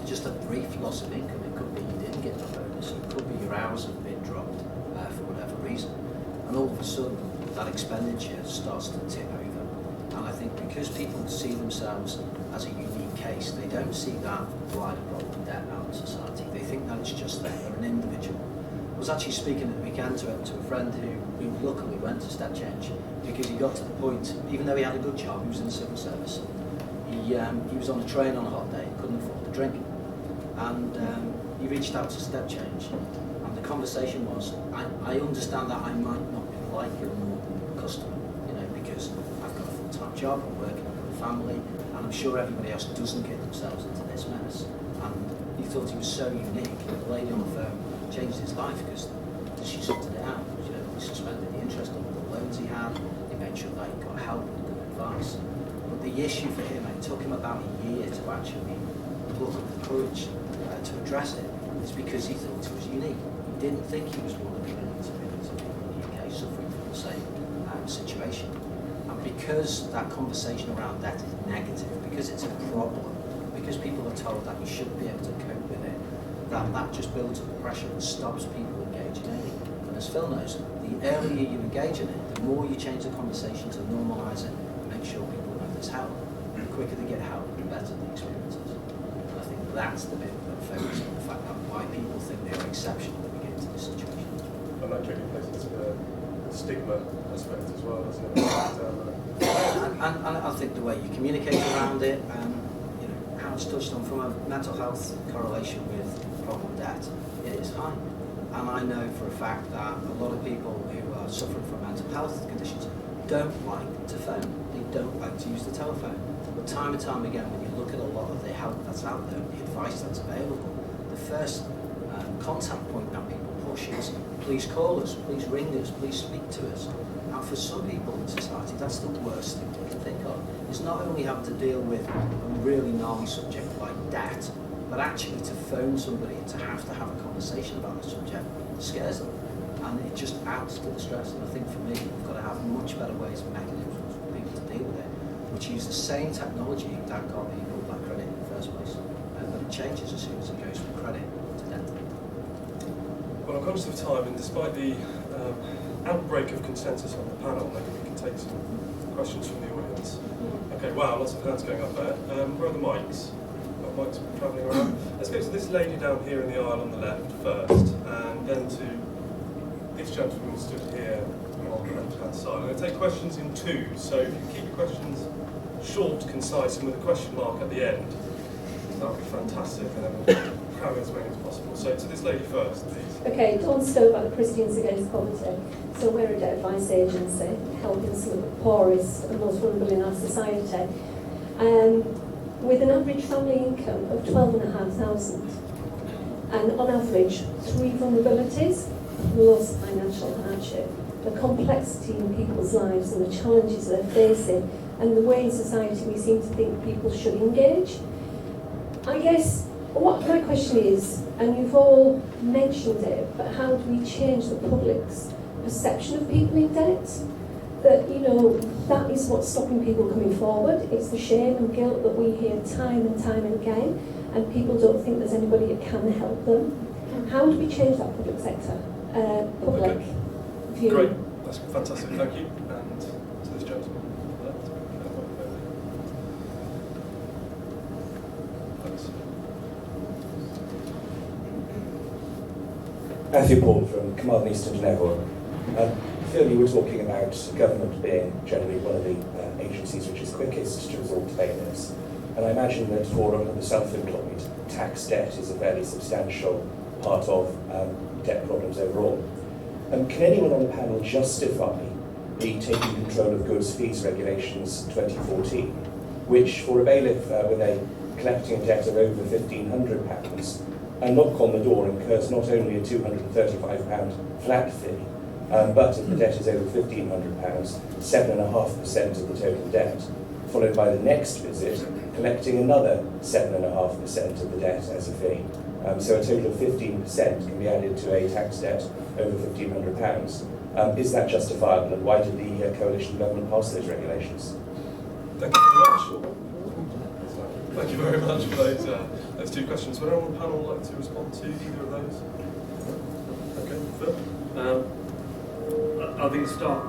just a brief loss of income, it could be you didn't get the bonus, it could be your hours have been dropped for whatever reason. And all of a sudden, that expenditure starts to tip over. And I think because people see themselves as a unique case, they don't see that wider problem debt out in society. They think that it's just them, they're an individual. I was actually speaking at the weekend to a friend who luckily went to step change because he got to the point, even though he had a good job, he was in the civil service, he was on a train on a hot day, couldn't afford a drink. And he reached out to step change. And the conversation was, I understand that I might not be like your normal customer, because I've got a full-time job, I'm working, I've got a family, and I'm sure everybody else doesn't get themselves into this mess. And he thought he was so unique. The lady on the phone changed his life because she sorted it out. He suspended the interest on the loans he had, he made sure that he got help and good advice. But the issue for him, it took him about a year to actually pluck up the courage to address it, is because he thought he was unique. He didn't think he was one of the millions of people in the UK suffering from the same situation. And because that conversation around debt is negative, because it's a problem, because people are told that you should be able to cope with it, that just builds up the pressure and stops people engaging in it. And as Phil knows, the earlier you engage in it, the more you change the conversation to normalise it and make sure people know there's help. The quicker they get help, the better the experience is. And I think that's the bit that focuses on the fact that why people think they're exceptional when we get into this situation. And that clearly plays into the stigma aspect as well, doesn't it? And I think the way you communicate around it, how it's touched on from a mental health correlation with problem debt, it is high. And I know for a fact that a lot of people who are suffering from mental health conditions don't like to phone. They don't like to use the telephone. But time and time again, when you look at a lot of the help that's out there, the advice that's available, the first contact point that people push is, please call us, please ring us, please speak to us. And for some people in society, that's the worst thing they can think of. It's not only having to deal with a really gnarly subject like debt, but actually to phone somebody and to have a conversation about the subject scares them. And it just adds to the stress. And I think for me, we've got to have much better ways and mechanisms for people to deal with it, which use the same technology that got people that credit in the first place. But it changes as soon as it goes from credit to debt. Well, I'm conscious of time, and despite the outbreak of consensus on the panel, maybe we can take some questions from the audience. Okay, wow, lots of hands going up there. Where are the mics? Got mics travelling around. Let's go to this lady down here in the aisle on the left first, and then to this gentleman who stood here on the left-hand side. I'm going to take questions in twos, so if you keep your questions short, concise, and with a question mark at the end, that would be fantastic, and then we'll cram as many as possible. So to this lady first, please. Okay, Dawn Stowe about the Christians Against Poverty. So we're a debt advice agency helping some of the poorest and most vulnerable in our society. With an average family income of 12,500 and on average 3 vulnerabilities plus financial hardship, the complexity in people's lives and the challenges they're facing and the way in society we seem to think people should engage. I guess what my question is, and you've all mentioned it, but how do we change the public's perception of people in debt? That, that is what's stopping people coming forward. It's the shame and guilt that we hear time and time and again, and people don't think there's anybody that can help them. How do we change that public sector, public view? Great, that's fantastic, thank you. And to this gentleman. Thanks. Matthew Paul from Carmarthen East and Neville. Phil, you were talking about government being generally one of the agencies which is quickest to resolve failures. And I imagine that for the self-employed, tax debt is a fairly substantial part of debt problems overall. Can anyone on the panel justify the Taking Control of Goods Fees Regulations 2014, which for a bailiff with a collecting a debt of over £1,500, a knock on the door incurs not only a £235 flat fee, But if the debt is over £1,500, 7.5% of the total debt, followed by the next visit, collecting another 7.5% of the debt as a fee. So a total of 15% can be added to a tax debt over £1,500. Is that justifiable, and why did the coalition government pass those regulations? Thank you very much. Thank you very much for those two questions. Would anyone on the panel like to respond to either of those? Okay, Phil? I think start.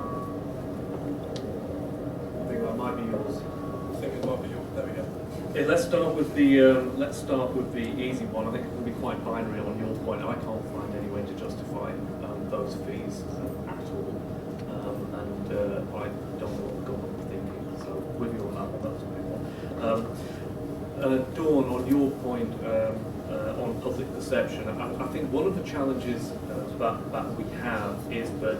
I think that might be yours. I think it might be yours. There we go. Yeah, let's start with the easy one. I think it will be quite binary on your point. I can't find any way to justify those fees at all, and I don't know what the government was thinking. So with you on that one, that's a big one. Dawn, on your point on public perception, I think one of the challenges that we have is that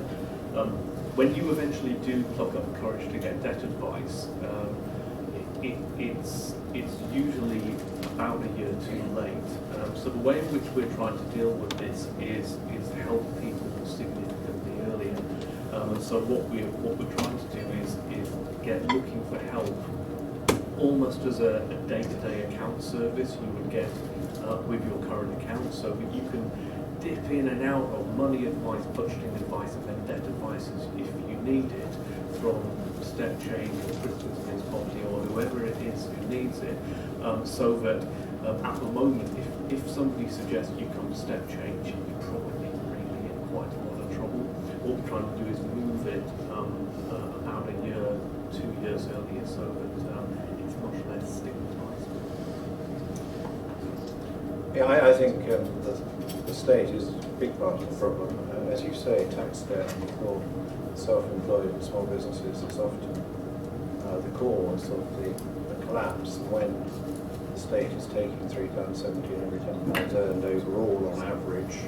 when you eventually do pluck up the courage to get debt advice, it's usually about a year too late. So the way in which we're trying to deal with this is help people significantly earlier. And so what we're trying to do is get looking for help almost as a day-to-day account service you would get with your current account, so that you can dip in and out of money advice, budgeting advice, and then debt advice if you need it from Step Change or Crystals Against Poverty or whoever it is who needs it, so that at the moment, if somebody suggests you come to Step Change, you're probably really in quite a lot of trouble. What we're trying to do is move it about a year, 2 years earlier, so that it's much less stigmatized. Yeah, I think the state is a big part of the problem. As you say, tax debt for self-employed and small businesses is often the cause of the collapse. When the state is taking £3.70 every £10 earned overall on average,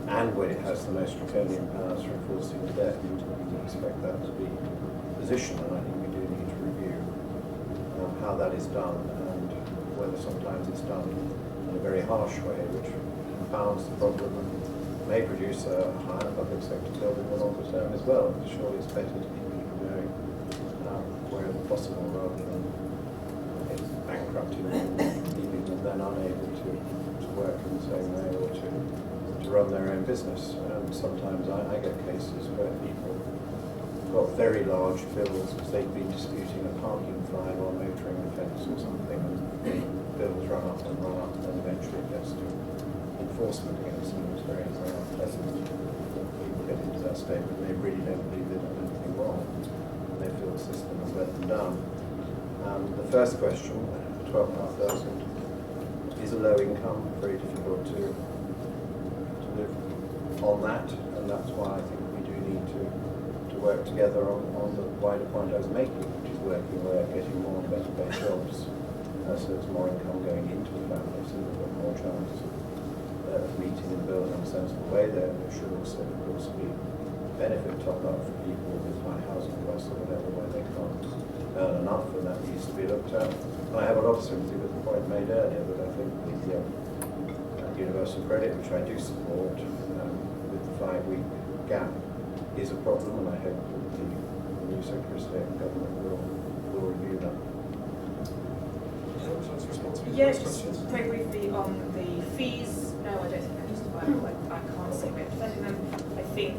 and when it has the most draconian powers for enforcing the debt, you would expect that to be the position, and I think we do need to review how that is done, and whether sometimes it's done in a very harsh way, which compounds the problem and may produce a higher public sector bill in the longer term as well. Surely it's better to keep people going wherever possible, rather than bankrupting them, leaving them then unable to work in the same way or to run their own business. And sometimes I get cases where people got very large bills because they've been disputing a parking fine or motoring offence or something, and bills run up, and then eventually it gets to enforcement against them. It's very, very unpleasant. People get into that state when they really don't believe they've done anything wrong, and they feel the system has let them down. The first question, 12,500, is a low income, very difficult to live on that, and that's why I think we do need to work together on the wider point I was making, which is working where getting more and better paid jobs, so there's more income going into the family, so they've got more chance of meeting and building in a sensible way there. There should also, of course, be benefit top up for people with high housing costs or whatever, where they can't earn enough, and that needs to be looked at. And I have a lot of sympathy with the point made earlier that I think the universal credit, which I do support, with the 5-week gap, is a problem, and I hope that the new Secretary of State and Government will review that. Yes, just very briefly on the fees. No, I don't think they're justifiable. I can't say we're defending them. I think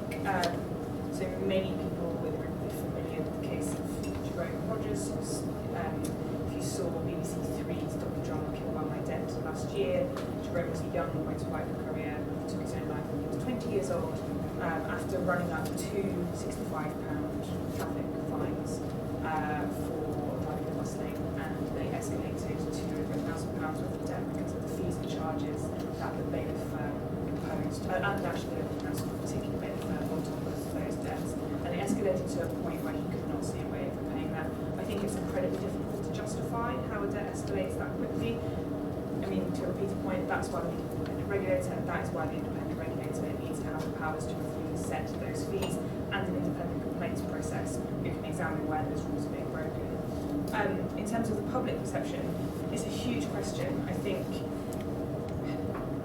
so many people will be familiar with the case of Jerome Rogers. If you saw BBC 3's Dr. John Killed by My Debt last year, Jerome was a young motorbike career, took his own life when he was 20 years old, after running up two £65 traffic fines for driving a bus lane, and they escalated to £1,000 worth of debt because of the fees and charges that the bailiff imposed, and actually the council in particular bailiff on top of those debts, and it escalated to a point where he could not see a way of repaying that. I think it's incredibly difficult to justify how a debt escalates that quickly. I mean, to repeat a point, that's why we need an independent regulator, and that is why the independent regulator needs to have the powers to review and set those fees, and an independent complaints process who can examine where those rules are being broken. In terms of the public perception, it's a huge question. I think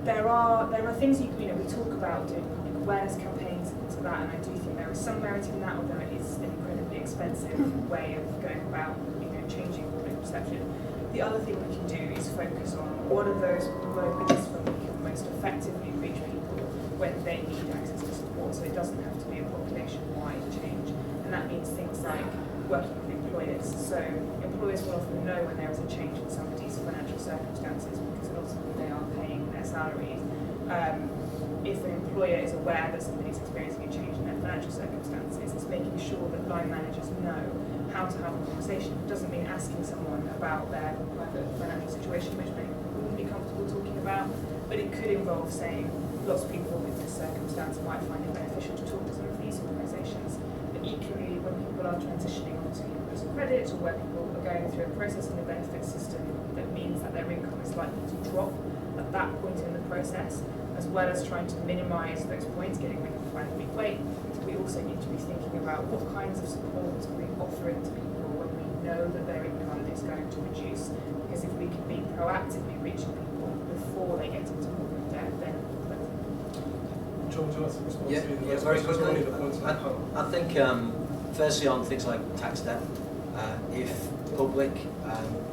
there are things we talk about doing public awareness campaigns into that, and I do think there is some merit in that, although it is an incredibly expensive way of going about, changing public perception. The other thing we can do is focus on what are those moments when we can most effectively reach people when they need access to support, so it doesn't have to be a population-wide change. And that means things like working with employers. So employers will often know when there is a change in somebody's financial circumstances because ultimately they are paying their salaries. If an employer is aware that somebody's experiencing a change in their financial circumstances, it's making sure that line managers know how to have a conversation. It doesn't mean asking someone about their private financial situation, which they wouldn't be comfortable talking about, but it could involve saying lots of people with this circumstance might find it beneficial to talk to some of these organisations. But equally, when people are transitioning onto universal credit, or where people are going through a process in the benefit system that means that their income is likely to drop at that point in the process, as well as trying to minimise those points, getting rid of the final week wait, we also need to be thinking about what kinds of support we offer it to people when we know that their income is going to reduce. Because if we can be proactively reaching people before they get into corporate debt, then John, would you like to respond to Yeah, very quickly. I think, firstly, on things like tax debt, if public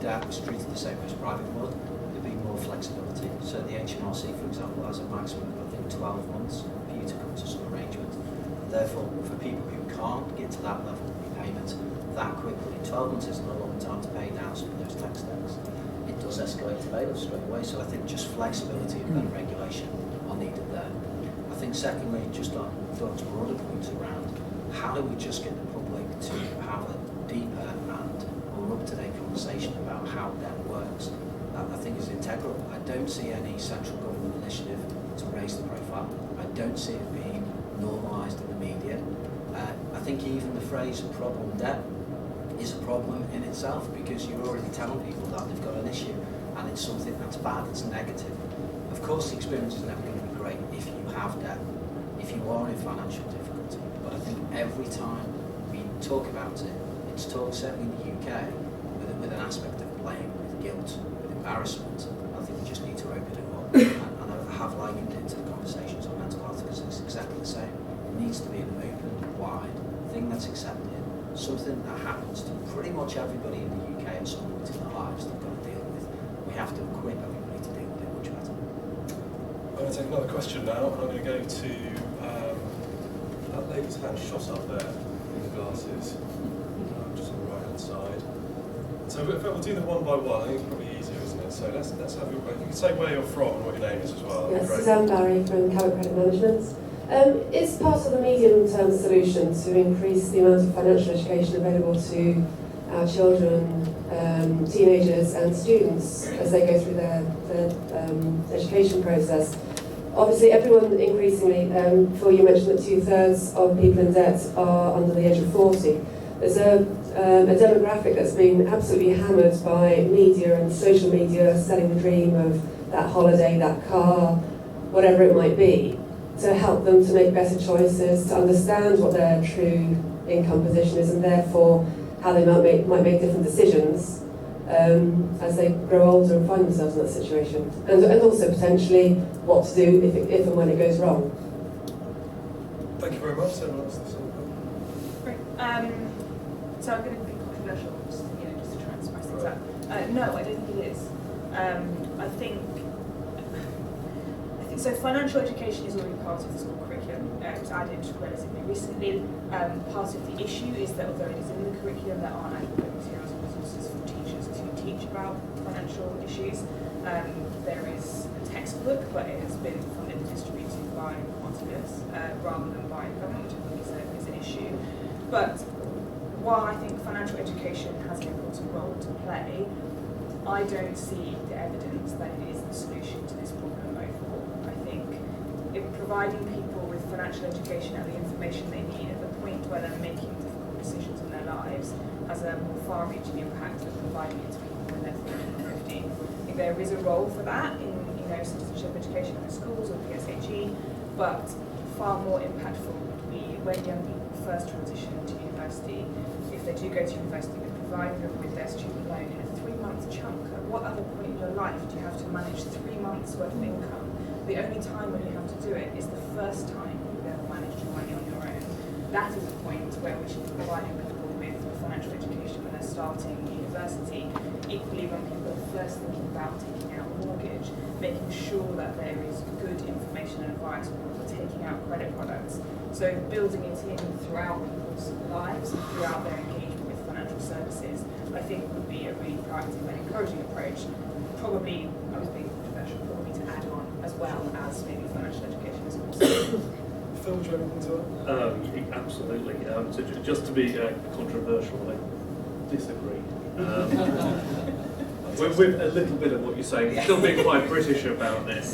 debt was treated the same as private would, there'd be more flexibility. So the HMRC, for example, has a maximum of, I think, 12 months for you to come to some arrangement. Therefore, for people who can't get to that level of repayment that quickly, 12 months isn't a long time to pay down some of those tax debts. It does escalate to bailiffs straight away, so I think just flexibility and better regulation are needed there. I think secondly, just on Doug's broader points around how do we just get the public to have a deeper and more up-to-date conversation about how debt works, that I think is integral. I don't see any central government initiative to raise the profile. I don't see it being normalised in the media. I think even the phrase problem debt is a problem in itself because you're already telling people that they've got an issue and it's something that's bad, it's negative. Of course the experience is never going to be great if you have debt, if you are in financial difficulty, but I think every time we talk about it, it's talked certainly in the UK with an aspect of blame, with guilt, with embarrassment. I think we just need to open it up and I have likened it to the conversations on mental health because it's exactly the same. It needs to be an open, wide thing that's accepted, something that happens to pretty much everybody in the UK at some point in their lives they've got to deal with. We have to equip everybody to deal with it much better. I'm going to take another question now, and I'm going to go to that lady's hand shot up there in the glasses, just on the right hand side. So we'll do them one by one. I think it's probably easier, isn't it? So let's have your. You can say where you're from and what your name is as well. Yes, Suzanne Barry from Cabot Credit Management. Is part of the medium-term solution to increase the amount of financial education available to our children, teenagers and students as they go through their education process? Obviously, everyone increasingly, before you mentioned that 2/3 of people in debt are under the age of 40. There's a demographic that's been absolutely hammered by media and social media selling the dream of that holiday, that car, whatever it might be, to help them to make better choices, to understand what their true income position is and therefore how they might make different decisions as they grow older and find themselves in that situation. And also potentially what to do if and when it goes wrong. Thank you very much. Great. So I'm going to be controversial, just to try and spice things up. No, I don't think it is. I think so. Financial education is already part of the school curriculum. It was added relatively recently. Part of the issue is that although it is in the curriculum, there aren't adequate materials and resources for teachers to teach about financial issues. There is a textbook, but it has been funded and distributed by participants rather than by government, which I think is an issue. But while I think financial education has an important role to play, I don't see the evidence that it is the solution to this problem overall. I think providing people with financial education and the information they need at the point where they're making difficult decisions in their lives has a more far-reaching impact than providing it to people when they're 14 or 15. I think there is a role for that in citizenship education in schools or PSHE, but far more impactful would be when young people first transition to university. If they do go to university, we provide them with their student loan in a 3-month chunk. At what other point in your life do you have to manage 3 months worth of income? The only time when you have to do it is the first time you that is a point where we should be providing people with financial education when they're starting university. Equally, when people are first thinking about taking out a mortgage, making sure that there is good information and advice when people are taking out credit products. So building it in throughout people's lives and throughout their engagement with financial services, I think would be a really proactive and encouraging approach. Probably, I was being controversial, probably to add on as well as maybe financial education as well. Phil, do you have anything to add? Absolutely. So just to be controversial, I disagree. With a little bit of what you're saying, still being quite British about this.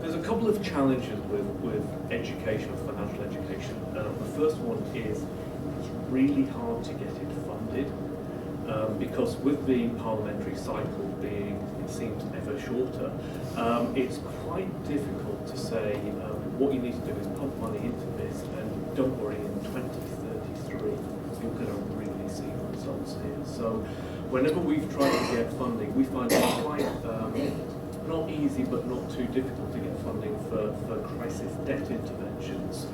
There's a couple of challenges with education, with financial education. The first one is it's really hard to get it funded because with the parliamentary cycle being, it seems, ever shorter, it's quite difficult to say what you need to do is pump money into this, and don't worry, in 2033 you're going to really see results here. So whenever we've tried to get funding, we find it quite not easy but not too difficult to get funding for crisis debt interventions,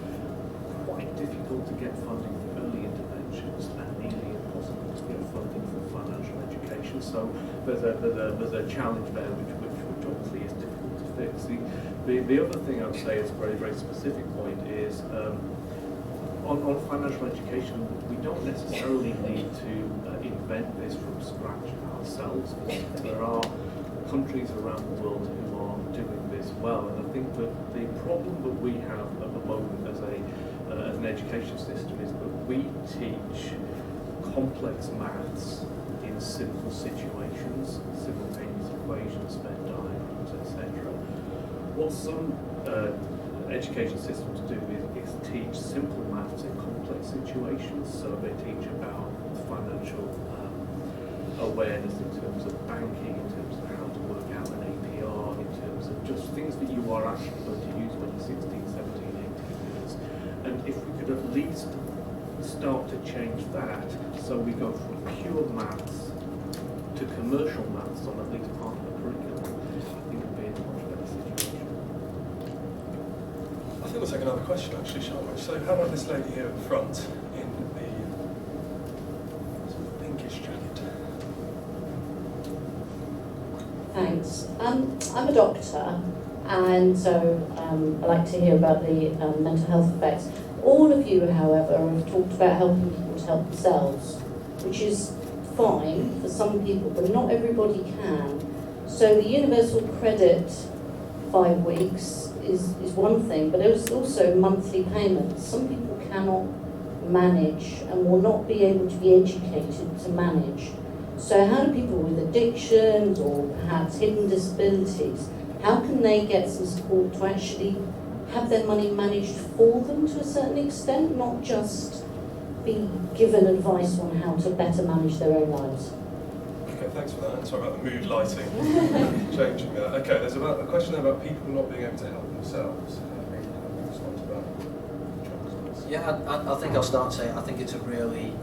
quite difficult to get funding for early interventions, and nearly impossible to get funding for financial education. So there's a challenge there which obviously is difficult to fix. The other thing I would say is a very, very specific point is on financial education, we don't necessarily need to invent this from scratch ourselves. There are countries around the world who are doing this well, and I think that the problem that we have at the moment as an education system is that we teach complex maths in simple situations, simultaneous equations, Venn diagrams, etc. What some education systems do is teach simple maths in complex situations, so they teach about financial awareness in terms of banking, in terms of how to work out an APR, in terms of just things that you are actually going to use when you're 16, 17, 18 years. And if we could at least start to change that, so we go from pure maths to commercial maths on at least part of the curriculum, I think it would be in a much better situation. I think we'll take another question actually, shall we? So how about this lady here at the front in the sort of pinkish jacket? Thanks. I'm a doctor, and so I like to hear about the mental health effects. All of you, however, have talked about helping people to help themselves, which is fine for some people, but not everybody can. So the universal credit 5 weeks is one thing, but there's also monthly payments. Some people cannot manage and will not be able to be educated to manage. So how do people with addictions or perhaps hidden disabilities, how can they get some support to actually have their money managed for them to a certain extent, not just be given advice on how to better manage their own lives? Okay, thanks for that. And sorry about the mood lighting, changing that. Okay, there's a question about people not being able to help themselves. How do you respond to that? Yeah, I think I'll start saying I think it's a really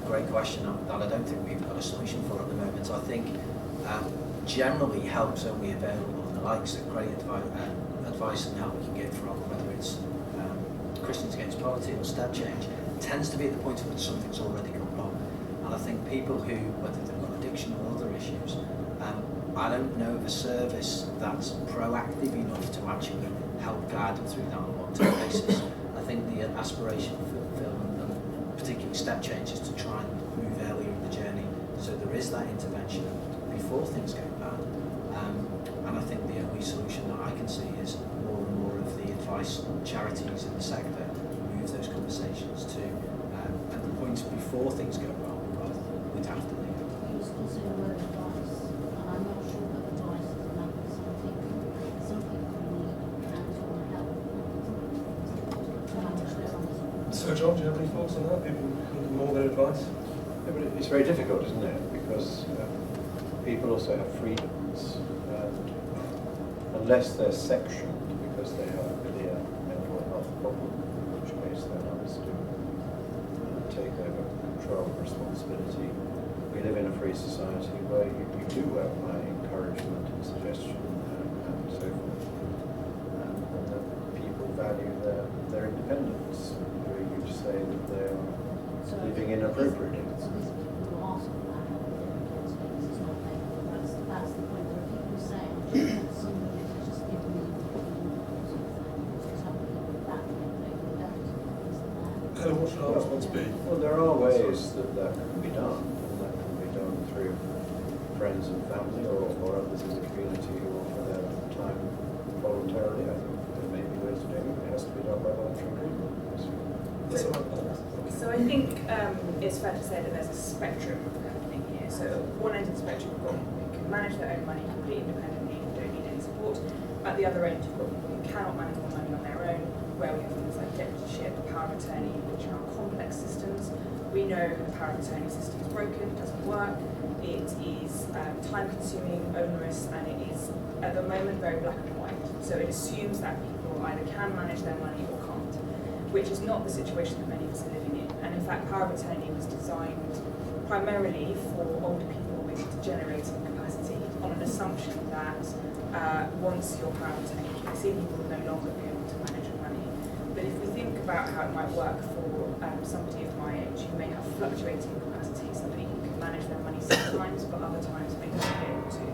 great question that I don't think we've got a solution for at the moment. I think generally help's only available in the likes of great advice and help we can get from whether it's Christians Against Poverty or Step Change tends to be at the point at which something's already gone wrong. And I think people who, whether they've got addiction or other issues, I don't know of a service that's proactive enough to actually help guide them through that on a long-term basis. I think the aspiration for Phil and particularly Step Change is to try and move earlier in the journey so there is that intervention before things go bad. And I think the only solution that I can see is more and more of the advice charities in the sector move those conversations to at the point before things go wrong rather than we'd have to leave. You was using the word advice, and I'm not sure that advice is enough for some people. Some people need hands-on help to manage their own. So John, do you have any thoughts on that? People need more than advice? Yeah, but it's very difficult, isn't it? Because people also have freedoms, and unless they're sectioned because they have a clear mental health problem, in which case they're not to take over control and responsibility. We live in a free society where you do have my encouragement and suggestion and so forth, and that people value dependents, who you say that they are living inappropriately. So these people who ask for that help, they don't get it, because it's not there. That's the point where people say, I just want somebody to just give me something that Helen, what should our response be? Well, there are ways that that can be done, and that can be done through friends and family or others in the community who offer their time voluntarily. I think there may be ways of doing it. It has to be done by voluntary agreement. So I think it's fair to say that there's a spectrum happening here. So at one end of the spectrum, you've got people who can manage their own money completely independently and don't need any support. At the other end, you've got people who cannot manage their money on their own, where we have things like deputyship, power of attorney, which are complex systems. We know the power of attorney system is broken, it doesn't work, it is time-consuming, onerous, and it is, at the moment, very black and white. So it assumes that people either can manage their money or can't, which is not the situation that many of us are living in. And in fact, power of attorney was designed primarily for older people with degenerating capacity on an assumption that once your power of attorney kicks in, you will no longer be able to manage your money. But if we think about how it might work for somebody of my age who may have fluctuating capacity, somebody who can manage their money sometimes, but other times may not be able to,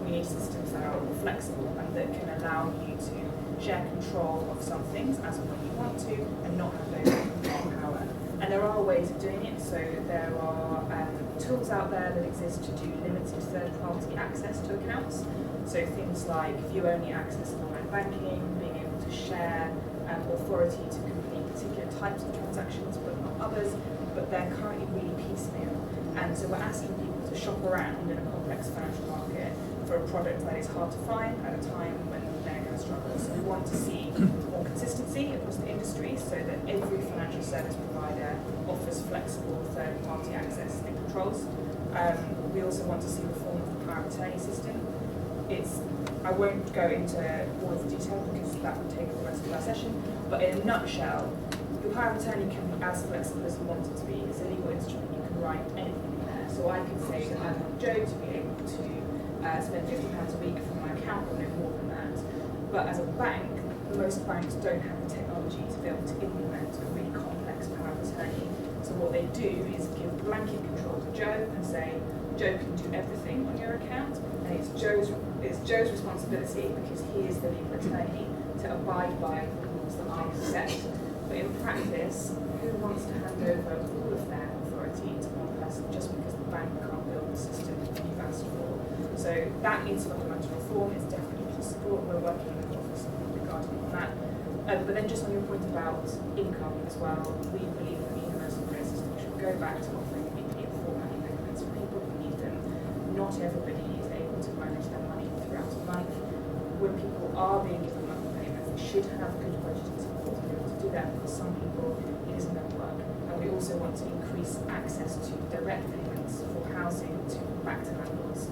we need systems that are more flexible and that can allow you to share control of some things as and when you want to and not have those control power. And there are ways of doing it. So there are tools out there that exist to do limited third-party access to accounts. So things like view-only access to online banking, being able to share authority to complete particular types of transactions but not others, but they're currently really piecemeal. And so we're asking people to shop around in a complex financial market for a product that is hard to find at a time when they're going to struggle. So we want to see more consistency across the industry so that every financial service provider offers flexible third-party access and controls. We also want to see reform of the power of attorney system. I won't go into all of the detail because that would take the rest of our session, but in a nutshell, your power of attorney can be as flexible as you want it to be. It's a legal instrument, you can write anything in there. So I could say that I want Joe to be able to spend £50 a week from my account or no more than that. But as a bank, most banks don't have the technology to be able to implement a really complex power of attorney. So what they do is give blanket control to Joe and say, Joe can do everything on your account, and it's Joe's responsibility, because he is the legal attorney, to abide by the rules that I set. But in practice, who wants to hand over all of their authority to one person just because the bank can't build the system that you've asked for? So that needs fundamental reform. It's definitely possible, and we're working with the Office of Public Guardian on that. But then just on your point about income as well, we believe that the universal credit system should go back to offering weekly and fortnightly payments for people who need them. Not everybody is able to manage their money throughout a month. When people are being given monthly payments, they should have good budgeting support to be able to do that. For some people, it isn't going to work. And we also want to increase access to direct payments for housing, to back to landlords,